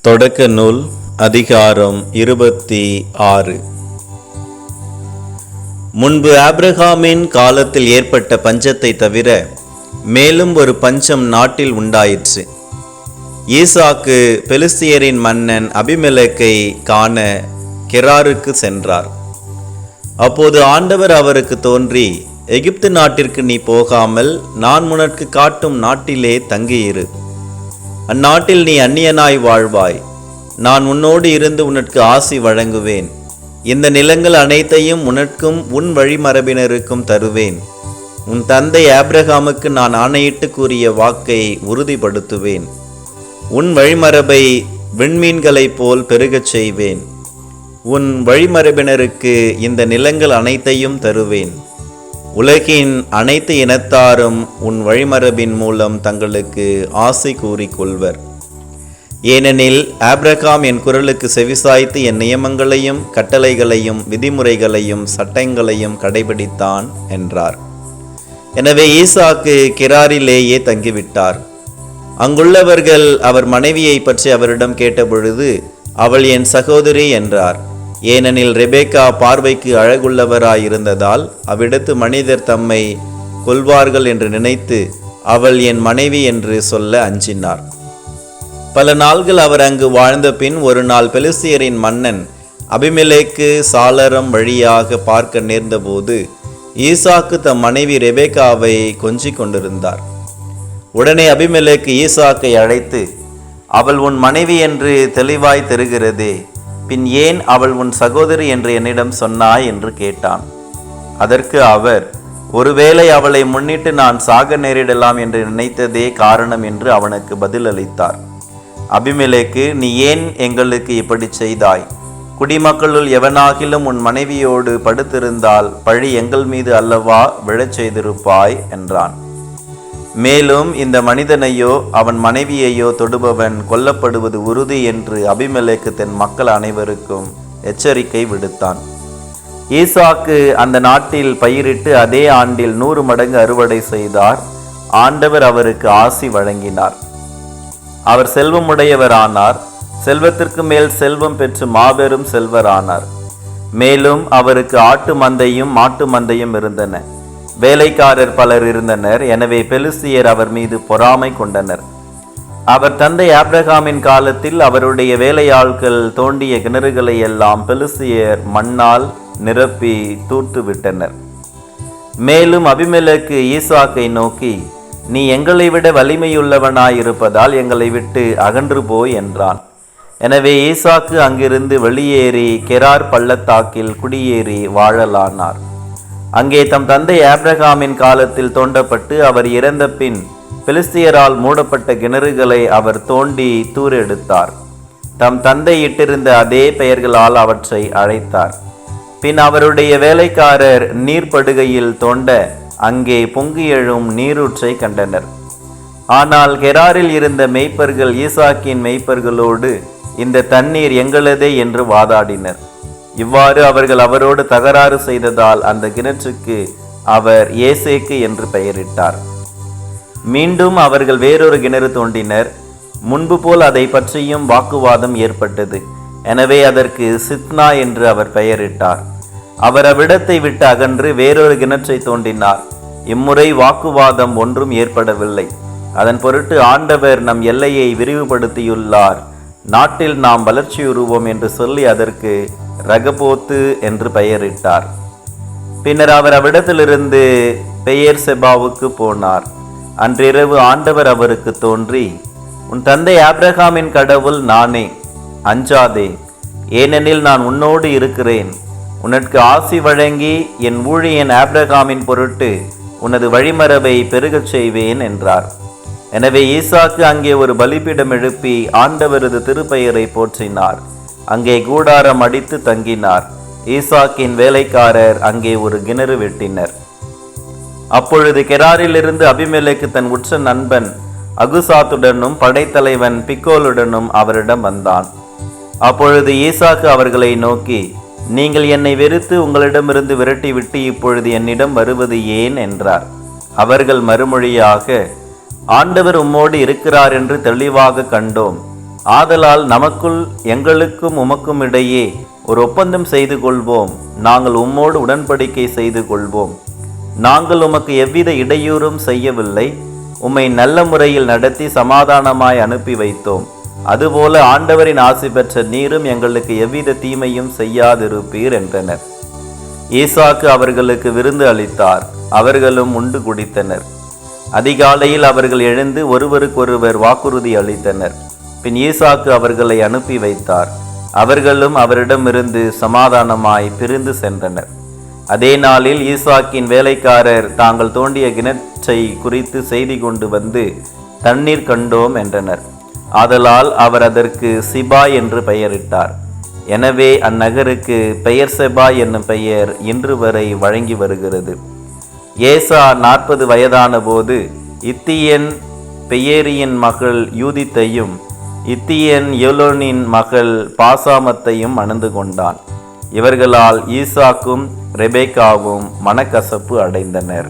தொடக்க நூல் அதிகாரம் 26. முன்பு ஆபிரகாமின் காலத்தில் ஏற்பட்ட பஞ்சத்தை தவிர மேலும் ஒரு பஞ்சம் நாட்டில் உண்டாயிற்று. ஈசாக்கு பெலிஸ்தியரின் மன்னன் அபிமெலேக்கை காண கெராருக்கு சென்றார். அப்போது ஆண்டவர் அவருக்கு தோன்றி, எகிப்து நாட்டிற்கு நீ போகாமல் நான் உனக்கு காட்டும் நாட்டிலே தங்கியிரு. அந்நாட்டில் நீ அந்நியனாய் வாழ்வாய். நான் உன்னோடு இருந்து உனக்கு ஆசி வழங்குவேன். இந்த நிலங்கள் அனைத்தையும் உனக்கும் உன் வழிமரபினருக்கும் தருவேன். உன் தந்தை ஆபிரகாமுக்கு நான் ஆணையிட்டு கூறிய வாக்கை உறுதிப்படுத்துவேன். உன் வழிமரபை விண்மீன்களைப் போல் பெருகச் செய்வேன். உன் வழிமரபினருக்கு இந்த நிலங்கள் அனைத்தையும் தருவேன். உலகின் அனைத்து இனத்தாரும் உன் வழிமரபின் மூலம் தங்களுக்கு ஆசை கூறிக்கொள்வர். ஏனெனில் ஆபிரகாம் என் குரலுக்கு செவிசாய்த்து என் நியமங்களையும் கட்டளைகளையும் விதிமுறைகளையும் சட்டங்களையும் கடைபிடித்தான் என்றார். எனவே ஈசாக்கு கெராரிலேயே தங்கிவிட்டார். அங்குள்ளவர்கள் அவர் மனைவியை பற்றி அவரிடம் கேட்டபொழுது, அவள் என் சகோதரி என்றார். ஏனெனில் ரெபேக்கா பார்வைக்கு அழகுள்ளவராயிருந்ததால் அவ்விடத்து மனிதர் தம்மை கொல்வார்கள் என்று நினைத்து அவள் என் மனைவி என்று சொல்ல அஞ்சினார். பல நாள்கள் அவர் அங்கு வாழ்ந்த பின் ஒரு நாள் பெலிஸ்தியரின் மன்னன் அபிமெலேக்கு சாளரம் வழியாக பார்க்க நேர்ந்தபோது ஈசாக்கு தம் மனைவி ரெபேக்காவை கொஞ்சிக் கொண்டிருந்தார். உடனே அபிமெலேக்கு ஈசாக்கை அழைத்து, அவள் உன் மனைவி என்று தெளிவாய் தெரிகிறதே, பின் ஏன் அவள் உன் சகோதரி என்று என்னிடம் சொன்னாய் என்று கேட்டான். அதற்கு அவர், ஒருவேளை அவளை முன்னிட்டு நான் சாக நேரிடலாம் என்று நினைத்ததே காரணம் என்று அவனுக்கு பதிலளித்தார். அபிமெலேக்கு, நீ ஏன் எங்களுக்கு இப்படி செய்தாய்? குடிமக்களுள் எவனாகிலும் உன் மனைவியோடு படுத்திருந்தால் பழி எங்கள் மீது அல்லவா விழச் செய்திருப்பாய் என்றான். மேலும் இந்த மனிதனையோ அவன் மனைவியையோ தொடுபவன் கொல்லப்படுவது உறுதி என்று அபிமெலேக்கு தன் மக்கள் அனைவருக்கும் எச்சரிக்கை விடுத்தான். ஈசாக்கு அந்த நாட்டில் பயிரிட்டு அதே ஆண்டில் 100 மடங்கு அறுவடை செய்தார். ஆண்டவர் அவருக்கு ஆசி வழங்கினார். அவர் செல்வமுடையவரானார். செல்வத்திற்கு மேல் செல்வம் பெற்று மாபெரும் செல்வரானார். மேலும் அவருக்கு ஆட்டு மந்தையும் மாட்டு மந்தையும் இருந்தன. வேலைக்காரர் பலர் இருந்தனர். எனவே பெலிஸ்தியர் அவர் மீது பொறாமை கொண்டனர். அவர் தந்தை ஆபிரகாமின் காலத்தில் அவருடைய வேலையாட்கள் தோண்டிய கிணறுகளை எல்லாம் பெலிஸ்தியர் மண்ணால் நிரப்பி தூர்த்து விட்டனர். மேலும் அபிமெலேக்கு ஈசாக்கை நோக்கி, நீ எங்களை விட வலிமையுள்ளவனாயிருப்பதால் எங்களை விட்டு அகன்று போய் என்றான். எனவே ஈசாக்கு அங்கிருந்து வெளியேறி கெரார் பள்ளத்தாக்கில் குடியேறி வாழலானார். அங்கே தம் தந்தை ஆபிரகாமின் காலத்தில் தோண்டப்பட்டு அவர் இறந்த பின் பெலிஸ்தியரால் மூடப்பட்ட கிணறுகளை அவர் தோண்டி தூரெடுத்தார். தம் தந்தை இட்டிருந்த அதே பெயர்களால் அவற்றை அழைத்தார். பின் அவருடைய வேலைக்காரர் நீர்ப்படுகையில் தோண்ட அங்கே பொங்கி எழும் நீரூற்றை கண்டனர். ஆனால் கெராரில் இருந்த மேய்ப்பர்கள் ஈசாக்கின் மேய்ப்பர்களோடு, இந்த தண்ணீர் எங்களதே என்று வாதாடினர். இவ்வாறு அவர்கள் அவரோடு தகராறு செய்ததால் அந்த கிணற்றுக்கு அவர் ஏசேக்கு என்று பெயரிட்டார். மீண்டும் அவர்கள் வேறொரு கிணறு தோண்டினர். முன்பு போல் அதை பற்றியும் வாக்குவாதம் ஏற்பட்டது. எனவே அதற்கு சித்னா என்று அவர் பெயரிட்டார். அவர் அவ்விடத்தை விட்டு அகன்று வேறொரு கிணற்றை தோண்டினார். இம்முறை வாக்குவாதம் ஒன்றும் ஏற்படவில்லை. அதன் பொருட்டு ஆண்டவர் நம் எல்லையை விரிவுபடுத்தியுள்ளார், நாட்டில் நாம் வளர்ச்சியுறுவோம் என்று சொல்லி அதற்கு ரகபோத்து என்று பெயரிட்டார். பின்னர் அவர் அவ்விடத்திலிருந்து பெயர் செபாவுக்கு போனார். அன்றிரவு ஆண்டவர் அவருக்கு தோன்றி, உன் தந்தை ஆபிரகாமின் கடவுள் நானே, அஞ்சாதே, ஏனெனில் நான் உன்னோடு இருக்கிறேன். உனக்கு ஆசி வழங்கி என் ஊழியன் ஆபிரகாமின் பொருட்டு உனது வழிமரபை பெருகச் செய்வேன் என்றார். எனவே ஈசாக்கு அங்கே ஒரு பலிபீடம் எழுப்பி ஆண்டவரது திருப்பெயரை போற்றினார். அங்கே கூடாரம் அடித்து தங்கினார். ஈசாக்கின் வேலைக்காரர் அங்கே ஒரு கிணறு வெட்டினர். அப்பொழுது கெராரிலிருந்து அபிமெலேக்கு தன் உற்ற நண்பன் அகுசாத்துடனும் படைத்தலைவன் பிக்கோலுடனும் அவரிடம் வந்தான். அப்பொழுது ஈசாக்கு அவர்களை நோக்கி, நீங்கள் என்னை வெறுத்து உங்களிடமிருந்து விரட்டிவிட்டு இப்பொழுது என்னிடம் வருவது ஏன் என்றார். அவர்கள் மறுமொழியாக, ஆண்டவர் உம்மோடு இருக்கிறார் என்று தெளிவாக கண்டோம். ஆதலால் நமக்குள் எங்களுக்கும் உமக்கும் இடையே ஒரு ஒப்பந்தம் செய்து கொள்வோம். நாங்கள் உம்மோடு உடன்படிக்கை செய்து கொள்வோம். நாங்கள் உமக்கு எவ்வித இடையூறும் செய்யவில்லை. உம்மை நல்ல முறையில் நடத்தி சமாதானமாய் அனுப்பி வைத்தோம். அதுபோல ஆண்டவரின் ஆசி பெற்ற நீரும் எங்களுக்கு எவ்வித தீமையும் செய்யாதிருப்பீர் என்றனர். ஈசாக்கு அவர்களுக்கு விருந்து அளித்தார். அவர்களும் உண்டு குடித்தனர். அதிகாலையில் அவர்கள் எழுந்து ஒருவருக்கொருவர் வாக்குறுதி அளித்தனர். பின் ஈசாக்கு அவர்களை அனுப்பி வைத்தார். அவர்களும் அவரிடமிருந்து சமாதானமாய் பிரிந்து சென்றனர். அதே நாளில் ஈசாக்கின் வேலைக்காரர் தாங்கள் தோண்டிய கிணற்றை குறித்து செய்தி கொண்டு வந்து தண்ணீர் கண்டோம் என்றனர். ஆதலால் அவர் அதற்கு சிபா என்று பெயரிட்டார். எனவே அந்நகருக்கு பெயர் செபா என்னும் பெயர் இன்று வரை வழங்கி வருகிறது. ஏசா 40 வயதான போது இத்தியன் பெயேரியின் மகள் யூதித்தையும் இத்தியன் யோலோனின் மகள் பாசாமத்தையும் மணந்து கொண்டான். இவர்களால் ஈசாக்கும் ரெபேக்காவும் மனக்கசப்பு அடைந்தனர்.